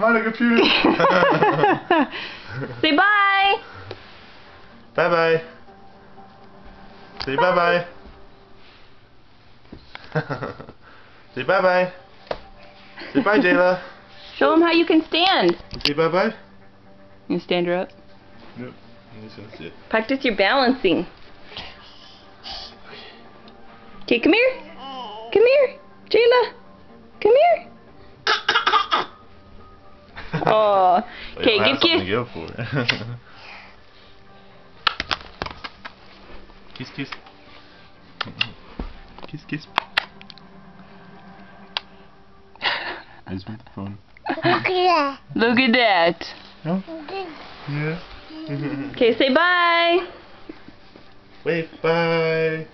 I'm on a computer. Say bye. Bye-bye. Say bye-bye. Say bye-bye. Say bye, Jayla. Show them how you can stand. Say bye-bye. You stand her up. Nope. I'm just gonna sit. Practice your balancing. Okay, come here. Come here. Jayla. Come here. Oh. Okay, Wait, I give have something kiss. to go for. Kiss, kiss. Kiss, kiss. Where's my phone? Look at that. No? Yeah. Okay, say bye. Wave, bye.